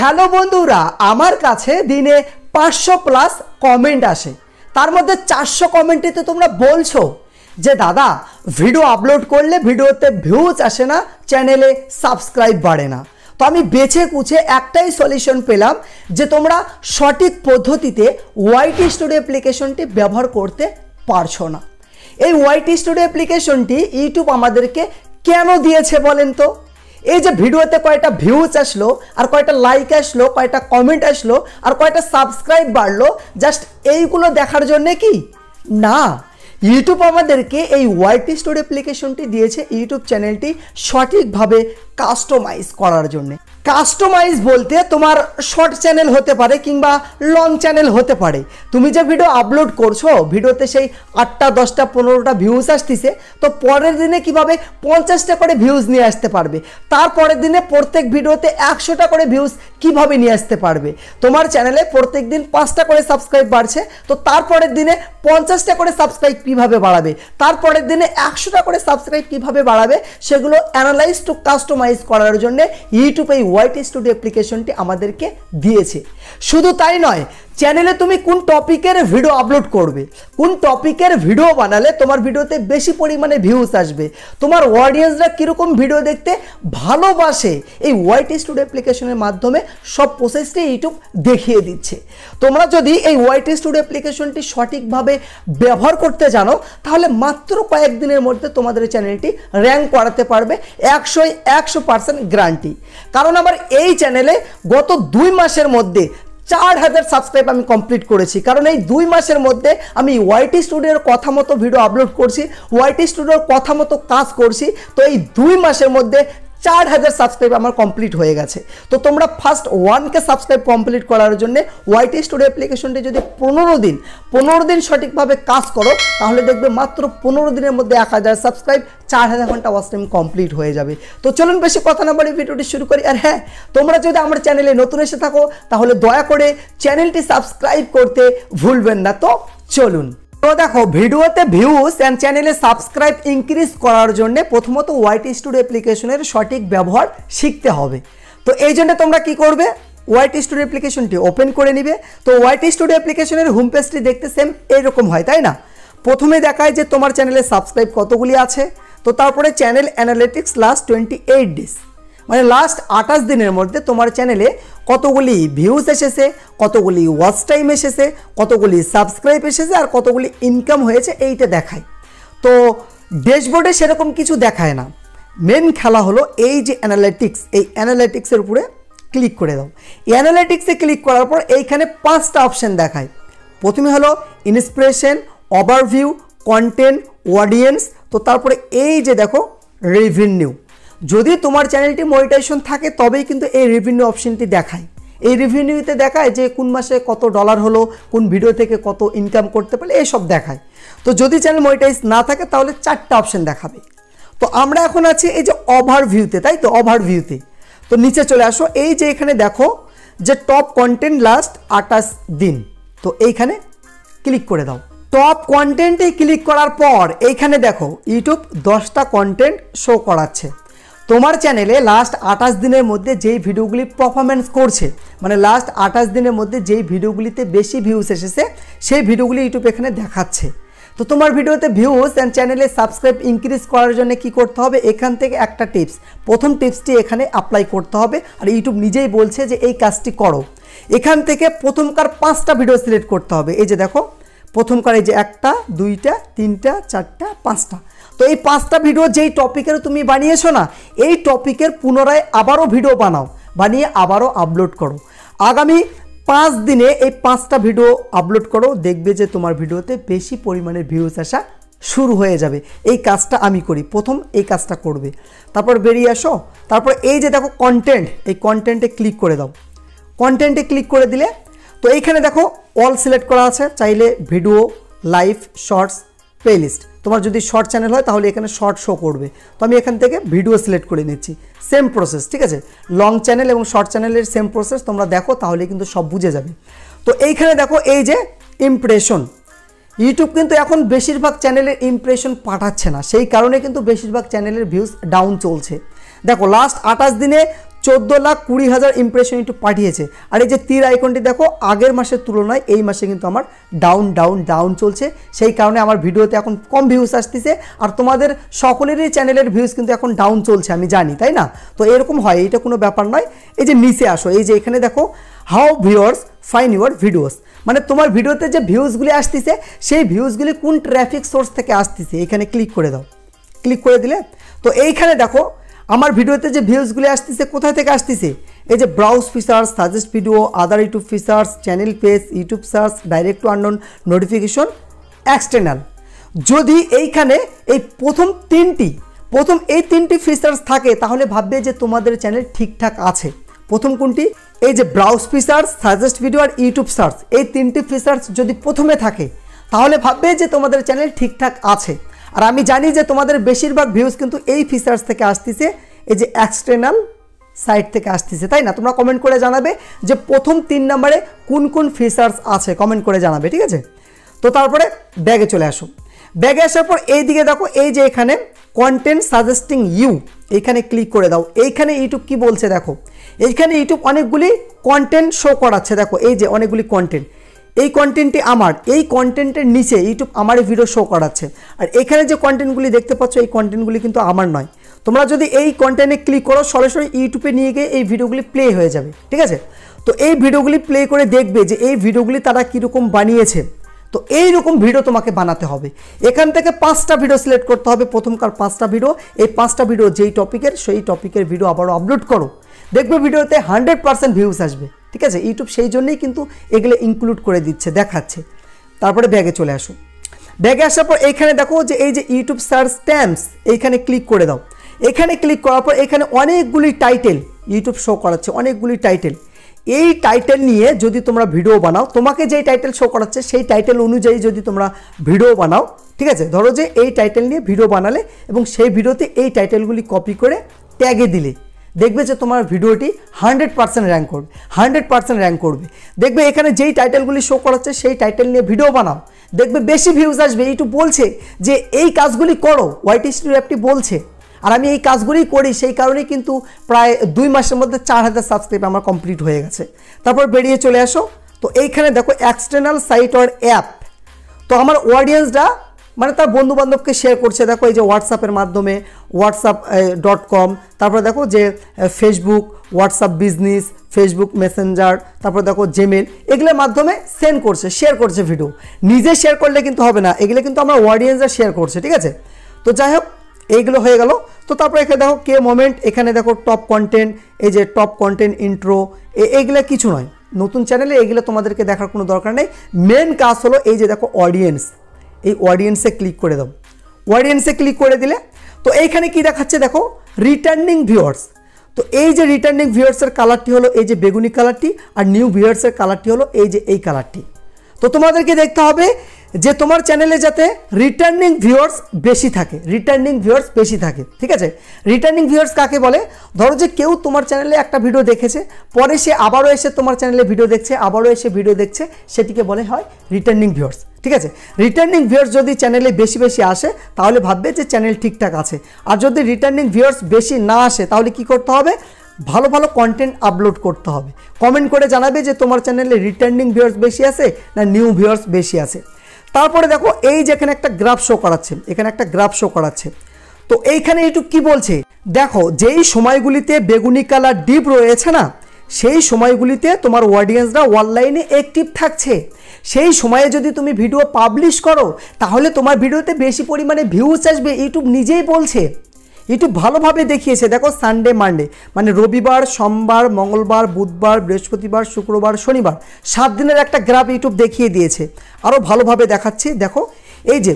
Hello বন্ধুরা, আমার কাছে দিনে 500 প্লাস কমেন্ট আসে। তার মধ্যে 400 কমেন্টেতে তোমরা বলছো যে দাদা ভিডিও আপলোড করলে ভিডিওতে ভিউজ আসে না, চ্যানেলে সাবস্ক্রাইব বাড়ে না। তো আমি বেছে কুছে একটাই সলিউশন পেলাম যে তোমরা সঠিক পদ্ধতিতে ওয়াইটি স্টুডিও অ্যাপ্লিকেশনটি ব্যবহার করতে পারছো না। এই ওয়াইটি স্টুডিও অ্যাপ্লিকেশনটি ইউটিউব আমাদেরকে কেন দিয়েছে বলেন তো? এই যে ভিডিওতে কয়টা ভিউজ আসলো, আর কয়টা লাইক আসলো, কয়টা কমেন্ট আসলো, আর কয়টা সাবস্ক্রাইব বাড়লো, জাস্ট এইগুলো দেখার জন্য কি না, ইউটিউব আমাদেরকে এই ওয়াইটি স্টুডিও অ্যাপ্লিকেশনটি দিয়েছে ইউটিউব চ্যানেলটি সঠিকভাবে কাস্টমাইজ করার জন্য। কাস্টমাইজ বলতে তোমার শর্ট চ্যানেল হতে পারে কিংবা লং চ্যানেল হতে পারে। তুমি যে ভিডিও আপলোড করছো, ভিডিওতে সেই 8টা 10টা 15টা ভিউজ আসতেছে, তো পরের দিনে কিভাবে 50টা করে ভিউজ নিয়ে আসতে পারবে, তারপরের দিনে প্রত্যেক ভিডিওতে 100টা করে ভিউজ কিভাবে নিয়ে আসতে পারবে। তোমার চ্যানেলে প্রত্যেক দিন 5টা করে সাবস্ক্রাইব বাড়ছে, তো তারপরের দিনে 50টা করে সাবস্ক্রাইব কিভাবে বাড়াবে, তারপরের দিনে 100টা করে সাবস্ক্রাইব কিভাবে বাড়াবে, সেগুলো অ্যানালাইজ টু কাস্টমাইজ করার জন্য ইউটিউব এই ওয়াইটি স্টুডিও অ্যাপ্লিকেশনটি আমাদেরকে দিয়েছে। শুধু তাই নয়, চ্যানেলে তুমি কোন টপিকের ভিডিও আপলোড করবে, কোন টপিকের ভিডিও বানালে তোমার ভিডিওতে বেশি পরিমাণে ভিউজ আসবে, তোমার অডিয়েন্সরা কীরকম ভিডিও দেখতে ভালোবাসে, এই ওয়াইটি স্টুডিও অ্যাপ্লিকেশনের মাধ্যমে সব প্রসেসটি ইউটিউব দেখিয়ে দিচ্ছে। তোমরা যদি এই ওয়াইটি স্টুডিও অ্যাপ্লিকেশনটি সঠিকভাবে ব্যবহার করতে জানো, তাহলে মাত্র কয়েকদিনের মধ্যে তোমাদের চ্যানেলটি র্যাঙ্ক করাতে পারবে 100% গ্যারান্টি। কারণ আমার এই চ্যানেলে গত 2 মাসের মধ্যে 4000 সাবস্ক্রাইব আমি কমপ্লিট করেছি। কারণ এই 2 মাসের মধ্যে আমি ওয়াইটি স্টুডিওর কথা মতো ভিডিও আপলোড করছি, ওয়াইটি স্টুডিওর কথা মতো কাজ করছি। তো এই 2 মাসের মধ্যে 4000 সাবস্ক্রাইব আমার কমপ্লিট হয়ে গেছে। তো তোমরা ফার্স্ট 1K সাবস্ক্রাইব কমপ্লিট করার জন্য ওয়াইটি স্টুডিও অ্যাপ্লিকেশনটি যদি 15 দিন সঠিকভাবে কাজ করো, তাহলে দেখবে মাত্র 15 দিনের মধ্যে 1000 সাবস্ক্রাইব, 4000 ঘন্টা ওয়াচ টাইম কমপ্লিট হয়ে যাবে। তো চলুন বেশি কথা না বলে ভিডিওটি শুরু করি। আর হ্যাঁ, তোমরা যদি আমার চ্যানেলে নতুন এসে থাকো, তাহলে দয়া করে চ্যানেলটি সাবস্ক্রাইব করতে ভুলবেন না। তো চলুন। তো দেখো, ভিডিওতে ভিউজ অ্যান্ড চ্যানেলে সাবস্ক্রাইব ইনক্রিজ করার জন্য প্রথমত ওয়াইটি স্টুডিও অ্যাপ্লিকেশনের সঠিক ব্যবহার শিখতে হবে। তো এই জন্য তোমরা কি করবে, ওয়াইটি স্টুডিও অ্যাপ্লিকেশনটি ওপেন করে নিবে। তো ওয়াইটি স্টুডিও অ্যাপ্লিকেশনের হোম পেজটি দেখতে সেম এইরকম হয়, তাই না? প্রথমে দেখায় যে তোমার চ্যানেলে সাবস্ক্রাইব কতগুলি আছে, তো তারপরে চ্যানেল অ্যানালিটিক্স লাস্ট 28 ডেজ, মানে লাস্ট 28 দিনের মধ্যে তোমার চ্যানেলে কতগুলি ভিউজ এসেছে, কতগুলি ওয়াচ টাইম এসেছে, কতগুলি সাবস্ক্রাইব এসেছে, আর কতগুলি ইনকাম হয়েছে, এইটা দেখায়। তো ড্যাশবোর্ডে সেরকম কিছু দেখায় না। মেন খেলা হলো এই যে অ্যানালিটিক্স, এই অ্যানালিটিক্সের উপরে ক্লিক করে দাও। অ্যানালিটিক্সে ক্লিক করার পর এইখানে 5টা অপশান দেখায়। প্রথমে হলো ইন্সপিরেশন, ওভারভিউ, কন্টেন্ট, অডিয়েন্স, তো তারপরে এই যে দেখো রেভিনিউ। যদি তোমার চ্যানেলটি মনিটাইজেশন থাকে তবেই কিন্তু এই রেভিনিউ অপশনটি দেখায়। এই রেভিনিউতে দেখায় যে কোন মাসে কত ডলার হলো, কোন ভিডিও থেকে কত ইনকাম করতে পারলে, এইসব দেখায়। তো যদি চ্যানেল মনিটাইজ না থাকে তাহলে 4টা অপশন দেখাবে। তো আমরা এখন আছি এই যে ওভারভিউতে, তাই তো? ওভারভিউতে তো নিচে চলে আসো। এই যে এখানে দেখো যে টপ কন্টেন্ট লাস্ট 28 দিন, তো এইখানে ক্লিক করে দাও। টপ কন্টেন্টে ক্লিক করার পর এইখানে দেখো ইউটিউব 10টা কন্টেন্ট শো করাচ্ছে। তোমার চ্যানেলে লাস্ট 28 দিনের মধ্যে যেই ভিডিওগুলি পারফরমেন্স করছে, মানে লাস্ট 28 দিনের মধ্যে যেই ভিডিওগুলিতে বেশি ভিউজ এসেছে, সেই ভিডিওগুলি ইউটিউব এখানে দেখাচ্ছে। তো তোমার ভিডিওতে ভিউজ অ্যান্ড চ্যানেলে সাবস্ক্রাইব ইনক্রিজ করার জন্য কি করতে হবে, এখান থেকে একটা টিপস, প্রথম টিপসটি এখানে অ্যাপ্লাই করতে হবে। আর ইউটিউব নিজেই বলছে যে এই কাজটি করো। এখান থেকে প্রথমকার 5টা ভিডিও সিলেক্ট করতে হবে। এই যে দেখো প্রথমকার এই যে 1টা 2টা 3টা 4টা 5টা, তো এই 5টা ভিডিও যেই টপিকের তুমি বানিয়েছো না, এই টপিকের পুনরায় আবারও ভিডিও বানাও, বানিয়ে আবারও আপলোড করো। আগামী 5 দিনে এই 5টা ভিডিও আপলোড করো, দেখবে যে তোমার ভিডিওতে বেশি পরিমাণে ভিউজ আসা শুরু হয়ে যাবে। এই কাজটা আমি করি, প্রথম এই কাজটা করবে। তারপর বেরিয়ে আসো, তারপর এই যে দেখো কন্টেন্ট, এই কন্টেন্টে ক্লিক করে দাও। কন্টেন্টে ক্লিক করে দিলে তো এইখানে দেখো অল সিলেক্ট করা আছে, চাইলে ভিডিও, লাইভ, শর্টস, প্লেলিস্ট। তোমার যদি শর্ট চ্যানেল হয় তাহলে এখানে শর্ট শো করবে। তো আমি এখান থেকে ভিডিও সিলেক্ট করে নিচ্ছি। সেম প্রসেস, ঠিক আছে? লং চ্যানেল এবং শর্ট চ্যানেলের সেম প্রসেস তোমরা দেখো, তাহলে কিন্তু সব বুঝে যাবে। তো এইখানে দেখো এই যে ইমপ্রেশন, ইউটিউব কিন্তু এখন বেশিরভাগ চ্যানেলের ইমপ্রেশন পাঠাচ্ছে না, সেই কারণে কিন্তু বেশিরভাগ চ্যানেলের ভিউজ ডাউন চলছে। দেখো লাস্ট 28 দিনে 14,20,000 ইমপ্রেশন ইউটিউব পাঠিয়েছে। আর এই যে তীর আইকনটি দেখো, আগের মাসের তুলনায় এই মাসে কিন্তু আমার ডাউন চলছে, সেই কারণে আমার ভিডিওতে এখন কম ভিউজ আসতেছে। আর তোমাদের সকলেরই চ্যানেলের ভিউজ কিন্তু এখন ডাউন চলছে, আমি জানি, তাই না? তো এরকম হয়, এটা কোনো ব্যাপার নয়। এই যে নিচে আসো, এই যে এখানে দেখো how viewers fine your videos, মানে তোমার ভিডিওতে যে ভিউজগুলি আসতেছে সেই ভিউজগুলি কোন ট্রাফিক সোর্স থেকে আসতেছে, এখানে ক্লিক করে দাও। ক্লিক করে দিলে তো এইখানে দেখো আমার ভিডিওতে যে ভিউজগুলি আসতেছে কোথায় থেকে আসতেছে, এই যে browse features, suggest video, other YouTube features, channel page, YouTube search, direct to unknown, notification, external. যদি এইখানে এই প্রথম এই তিনটি ফিচার্স থাকে তাহলে ভাববে যে তোমাদের চ্যানেল ঠিকঠাক আছে। প্রথম কোনটি? এই যে ব্রাউজ ফিচার্স, সাজেস্ট ভিডিও আর ইউটিউব সার্চ, এই তিনটি ফিচার্স যদি প্রথমে থাকে তাহলে ভাববে যে তোমাদের চ্যানেল ঠিকঠাক আছে। আর আমি জানি যে তোমাদের বেশিরভাগ ভিউজ কিন্তু এই ফিচার্স থেকে আসতেছে, এই যে এক্সটার্নাল সাইট থেকে আসতেছে, তাই না? তোমরা কমেন্ট করে জানাবে যে প্রথম 3 নম্বরে কোন কোন ফিচার্স আছে, কমেন্ট করে জানাবে, ঠিক আছে? তো তারপরে ব্যাগে চলে আসো। ব্যাগে আসার পর এই দিকে দেখো, এই যে এখানে কন্টেন্ট সাজেস্টিং ইউ, এইখানে ক্লিক করে দাও। এইখানে ইউটিউব কি বলছে দেখো, এইখানে ইউটিউব অনেকগুলি কন্টেন্ট শো করাচ্ছে, দেখো এই যে অনেকগুলি কন্টেন্ট, এই কন্টেন্টটি আমার, এই কন্টেন্টের নিচে ইউটিউব আমারই ভিডিও শো করাচ্ছে। আর এখানে যে কন্টেন্টগুলি দেখতে পাচ্ছ এই কন্টেন্টগুলি কিন্তু আমার নয়। তোমরা যদি এই কন্টেন্টে ক্লিক করো সরাসরি ইউটিউবে নিয়ে গিয়ে এই ভিডিওগুলি প্লে হয়ে যাবে, ঠিক আছে? তো এই ভিডিওগুলি প্লে করে দেখবে যে এই ভিডিওগুলি তারা কীরকম বানিয়েছে। তো এইরকম ভিডিও তোমাকে বানাতে হবে। এখান থেকে 5টা ভিডিও সিলেক্ট করতে হবে, প্রথমকার 5টা ভিডিও, এই 5টা ভিডিও যেই টপিকের সেই টপিকের ভিডিও আবারও আপলোড করো, দেখবে ভিডিওতে 100% ভিউজ আসবে, ঠিক আছে? ইউটিউব সেই জন্যই কিন্তু এগুলো ইনক্লুড করে দিচ্ছে, দেখাচ্ছে। তারপরে ব্যাগে চলে আসো। ব্যাগে আসার পর এইখানে দেখো যে এই যে ইউটিউব সার্চ টার্মস, এইখানে ক্লিক করে দাও। এখানে ক্লিক করার পর এখানে অনেকগুলি টাইটেল ইউটিউব শো করাচ্ছে, অনেকগুলি টাইটেল। এই টাইটেল নিয়ে যদি তোমরা ভিডিও বানাও, তোমাকে যেই টাইটেল শো করাচ্ছে সেই টাইটেল অনুযায়ী যদি তোমরা ভিডিও বানাও, ঠিক আছে? ধরো যে এই টাইটেল নিয়ে ভিডিও বানালে এবং সেই ভিডিওতে এই টাইটেলগুলি কপি করে ট্যাগে দিলে, দেখবে যে তোমার ভিডিওটি 100% র্যাঙ্ক করবে, 100% র্যাঙ্ক করবে। দেখবে এখানে যেই টাইটেলগুলি শো করাচ্ছে সেই টাইটেল নিয়ে ভিডিও বানাও, দেখবে বেশি ভিউজ আসবে। ইউটিউব বলছে যে এই কাজগুলি করো, ওয়াইটি স্টুডিও অ্যাপটি বলছে। আর আমি এই কাজগুলি করি, সেই কারণেই কিন্তু প্রায় 2 মাসের মধ্যে 4000 সাবস্ক্রাইব আমার কমপ্লিট হয়ে গেছে। তারপর বেরিয়ে চলে আসো। তো এইখানে দেখো এক্সটার্নাল সাইট অর অ্যাপ। তো আমার অডিয়েন্সরা মানে তার বন্ধুবান্ধবকে শেয়ার করছে, দেখো এই যে হোয়াটসঅ্যাপের মাধ্যমে whatsapp.com, তারপরে দেখো যে Facebook, WhatsApp business, Facebook Messenger, তারপর দেখো জিমেল, এগুলোর মাধ্যমে সেন্ড করছে, শেয়ার করছে ভিডিও। নিজে শেয়ার করলে কিন্তু হবে না, এগুলো কিন্তু আমার অডিয়েন্সরা শেয়ার করছে, ঠিক আছে? তো যাই হোক, এইগুলো হয়ে গেল। তো তারপরে এখানে দেখো কে মোমেন্ট, এখানে দেখো টপ কন্টেন্ট, এই যে টপ কন্টেন্ট ইন্ট্রো, এইগুলো কিছু নয়, নতুন চ্যানেলে এগুলো তোমাদেরকে দেখার কোনো দরকার নেই। মেন কাজ হলো এই যে দেখো অডিয়েন্স, এই অডিয়েন্সে ক্লিক করে দাও। অডিয়েন্সে ক্লিক করে দিলে তো এইখানে কি দেখাচ্ছে দেখো, রিটার্নিং ভিউয়ার্স। তো এই যে রিটার্নিং ভিউয়ার্সের কালারটি হলো এই যে বেগুনি কালারটি, আর নিউ ভিউয়ার্সের কালারটি হলো এই যে এই কালারটি। তো তোমাদেরকে দেখতে হবে যে তোমার চ্যানেলে যাতে রিটার্নিং ভিউয়ার্স বেশি থাকে, রিটার্নিং ভিউয়ার্স বেশি থাকে, ঠিক আছে? রিটার্নিং ভিউয়ার্স কাকে বলে? ধরো যে কেউ তোমার চ্যানেলে একটা ভিডিও দেখেছে, পরে সে আবারও এসে তোমার চ্যানেলে ভিডিও দেখছে, আবারও এসে ভিডিও দেখছে, সেটিকে বলে হয় রিটার্নিং ভিউয়ার্স, ঠিক আছে? রিটার্নিং ভিউয়ার্স যদি চ্যানেলে বেশি বেশি আসে তাহলে ভাববে যে চ্যানেল ঠিকঠাক আছে। আর যদি রিটার্নিং ভিউয়ার্স বেশি না আসে তাহলে কি করতে হবে? ভালো ভালো কন্টেন্ট আপলোড করতে হবে। কমেন্ট করে জানাবে যে তোমার চ্যানেলে রিটার্নিং ভিউয়ার্স বেশি আছে না নিউ ভিউয়ার্স বেশি আছে। তারপরে দেখো এই যে এখানে একটা গ্রাফ শো করাচ্ছে, এখানে একটা গ্রাফ শো করাচ্ছে। তো এইখানে ইউটিউব কি বলছে দেখো, যেই সময়গুলিতে বেগুনি কালার ডিপ রয়েছে না, সেই সময়গুলিতে তোমার অডিয়েন্সরা অনলাইনে অ্যাক্টিভ থাকছে। সেই সময়ে যদি তুমি ভিডিও পাবলিশ করো তাহলে তোমার ভিডিওতে বেশি পরিমাণে ভিউজ আসবে, ইউটিউব নিজেই বলছে। ইউটিউব ভালোভাবে দেখিয়েছে, দেখো সানডে মানডে মানে রবিবার, সোমবার, মঙ্গলবার, বুধবার, বৃহস্পতিবার, শুক্রবার, শনিবার 7 দিনের একটা গ্রাফ ইউটিউব দেখিয়ে দিয়েছে। আরও ভালোভাবে দেখাচ্ছি, দেখো এই যে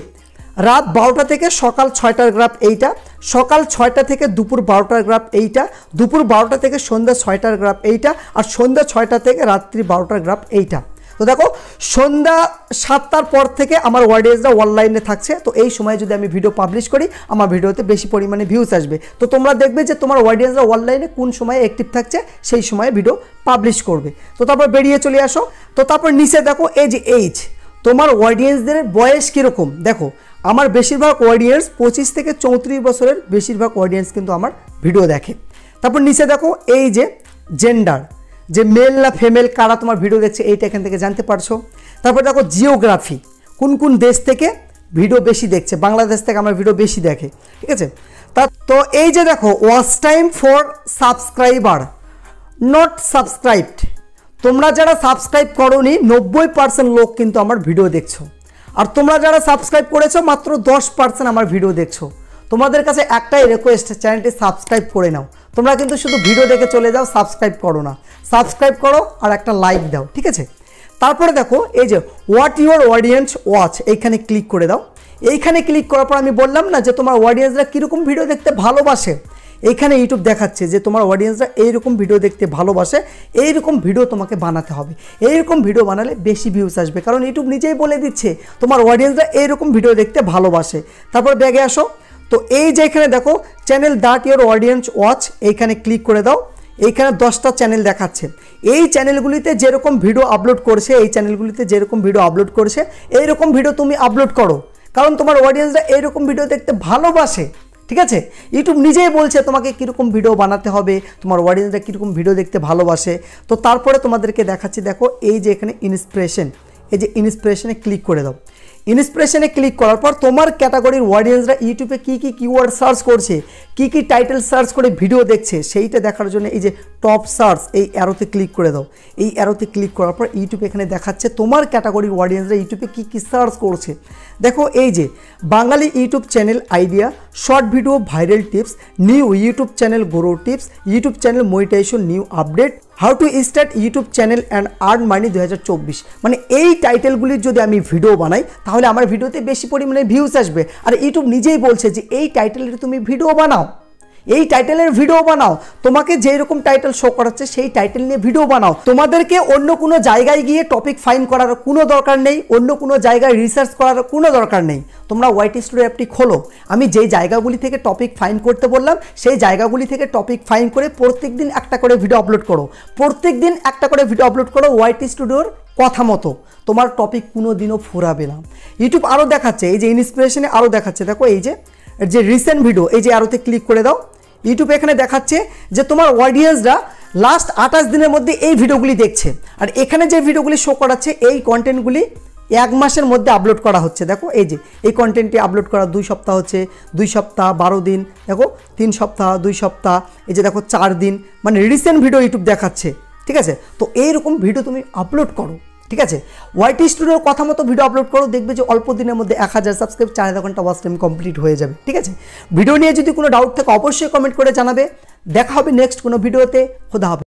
রাত 12টা থেকে সকাল 6টার গ্রাফ এইটা, সকাল 6টা থেকে দুপুর 12টার গ্রাফ এইটা, দুপুর 12টা থেকে সন্ধ্যা 6টার গ্রাফ এইটা, আর সন্ধ্যা 6টা থেকে রাত্রি 12টার গ্রাফ এইটা। তো দেখো সন্ধ্যা 7টার পর থেকে আমার অডিয়েন্সরা অনলাইনে থাকছে। তো এই সময় যদি আমি ভিডিও পাবলিশ করি আমার ভিডিওতে বেশি পরিমাণে ভিউজ আসবে। তো তোমরা দেখবে যে তোমার অডিয়েন্সরা অনলাইনে কোন সময় অ্যাক্টিভ থাকছে সেই সময়ে ভিডিও পাবলিশ করবে। তো তারপর বেরিয়ে চলে আসো। তো তারপর নিচে দেখো এই যে এইজ, তোমার অডিয়েন্সদের বয়স কীরকম। দেখো আমার বেশিরভাগ অডিয়েন্স 25 থেকে 34 বছরের বেশিরভাগ অডিয়েন্স কিন্তু আমার ভিডিও দেখে। তারপর নিচে দেখো এই যে জেন্ডার, যে মেল না ফিমেল কারা তোমার ভিডিও দেখছে এইটা এখান থেকে জানতে পারছো। তারপর দেখো জিওগ্রাফি, কোন কোন দেশ থেকে ভিডিও বেশি দেখছে, বাংলাদেশ থেকে আমার ভিডিও বেশি দেখে, ঠিক আছে। তো এই যে দেখো watch time for subscriber not subscribed, তোমরা যারা সাবস্ক্রাইব করোনি 90% লোক কিন্তু আমার ভিডিও দেখছো, আর তোমরা যারা সাবস্ক্রাইব করেছো মাত্র 10% আমার ভিডিও দেখছো। তোমাদের কাছে একটাই রিকোয়েস্ট, চ্যানেলটি সাবস্ক্রাইব করে নাও। তোমরা কিন্তু শুধু ভিডিও দেখে চলে যাও, সাবস্ক্রাইব করো না। সাবস্ক্রাইব করো আর একটা লাইক দাও, ঠিক আছে। তারপরে দেখো এই যে হোয়াট ইউর অডিয়েন্স ওয়াচ, এইখানে ক্লিক করে দাও। এইখানে ক্লিক করার পর আমি বললাম না যে তোমার অডিয়েন্সরা কীরকম ভিডিও দেখতে ভালোবাসে, এইখানে ইউটিউব দেখাচ্ছে যে তোমার অডিয়েন্সরা এইরকম ভিডিও দেখতে ভালোবাসে, এইরকম ভিডিও তোমাকে বানাতে হবে। এইরকম ভিডিও বানালে বেশি ভিউজ আসবে, কারণ ইউটিউব নিজেই বলে দিচ্ছে তোমার অডিয়েন্সরা এইরকম ভিডিও দেখতে ভালোবাসে। তারপর ব্যাগে আসো, তো এই যে এখানে দেখো channel that your audience watch, এইখানে ক্লিক করে দাও। এইখানে 10টা চ্যানেল দেখাচ্ছে, এই চ্যানেলগুলিতে যেরকম ভিডিও আপলোড করছে, এই চ্যানেলগুলিতে যেরকম ভিডিও আপলোড করছে এইরকম ভিডিও তুমি আপলোড করো, কারণ তোমার অডিয়েন্সরা এইরকম ভিডিও দেখতে ভালোবাসে, ঠিক আছে। ইউটিউব নিজেই বলছে তোমাকে কীরকম ভিডিও বানাতে হবে, তোমার অডিয়েন্সরা কীরকম ভিডিও দেখতে ভালোবাসে। তো তারপরে তোমাদেরকে দেখাচ্ছি, দেখো এই যে এখানে ইন্সপিরেশন, এই যে ইন্সপিরেশনে ক্লিক করে দাও। ইন্সপিরেশনে ক্লিক করার পর তোমার ক্যাটাগরির অডিয়েন্সরা ইউটিউবে কী কী কিওয়ার্ড সার্চ করছে, কী কী টাইটেল সার্চ করে ভিডিও দেখছে, সেইটা দেখার জন্য এই যে টপ সার্চ, এই অ্যারোতে ক্লিক করে দাও। এই অ্যারোতে ক্লিক করার পর ইউটিউব এখানে দেখাচ্ছে তোমার ক্যাটাগরির অডিয়েন্সরা ইউটিউবে কী কী সার্চ করছে। দেখো এই যে Bangali YouTube channel idea, short video viral tips, new YouTube channel grow tips, YouTube channel monetization new update, how to start YouTube channel and earn money 2024। মানে এই টাইটেলগুলির যদি আমি ভিডিও বানাই তাহলে আমার ভিডিওতে বেশি পরিমাণে ভিউজ আসবে। আর ইউটিউব নিজেই বলছে যে এই টাইটেলের তুমি ভিডিও বানাও, এই টাইটেলের ভিডিও বানাও, তোমাকে যেই রকম টাইটেল শো করাচ্ছে সেই টাইটেল নিয়ে ভিডিও বানাও। তোমাদেরকে অন্য কোনো জায়গায় গিয়ে টপিক ফাইন্ড করার কোনো দরকার নেই, অন্য কোনো জায়গায় রিসার্চ করার কোনো দরকার নেই। তোমরা ওয়াইটি স্টুডিও অ্যাপটি খোলো, আমি যেই জায়গাগুলি থেকে টপিক ফাইন্ড করতে বললাম সেই জায়গাগুলি থেকে টপিক ফাইন্ড করে প্রত্যেক দিন একটা করে ভিডিও আপলোড করো, প্রত্যেক দিন একটা করে ভিডিও আপলোড করো ওয়াইটি স্টুডিওর কথা মতো, তোমার টপিক কোনো দিনও ফুরাবে না। ইউটিউব আরও দেখাচ্ছে, এই যে ইন্সপিরেশনে আরও দেখাচ্ছে, দেখো এই যে রিসেন্ট ভিডিও, এই যে আরোতে ক্লিক করে দাও। ইউটিউব এখানে দেখাচ্ছে যে তোমার অডিয়েন্সরা লাস্ট 28 দিনের মধ্যে এই ভিডিওগুলি দেখছে, আর এখানে যে ভিডিওগুলি শো করাচ্ছে এই কন্টেন্টগুলি 1 মাসের মধ্যে আপলোড করা হচ্ছে। দেখো এই যে এই কন্টেন্টটি আপলোড করা 2 সপ্তাহ হচ্ছে, 2 সপ্তাহ 12 দিন, দেখো 3 সপ্তাহ 2 সপ্তাহ, এই যে দেখো 4 দিন, মানে রিসেন্ট ভিডিও ইউটিউব দেখাচ্ছে, ঠিক আছে। তো এইরকম ভিডিও তুমি আপলোড করো, ঠিক আছে। ওয়াইটি স্টুডিওর কথা মতো ভিডিও আপলোড করো, দেখবে যে অল্প দিনের মধ্যে 1000 সাবস্ক্রাইব, 4000 ঘন্টা ওয়াচ টাইম কমপ্লিট হয়ে যাবে, ঠিক আছে। ভিডিও নিয়ে যদি কোনো ডাউট থাকে অবশ্যই কমেন্ট করে জানাবে। দেখা হবে নেক্সট কোনো ভিডিওতে। খোদা হাফেজ।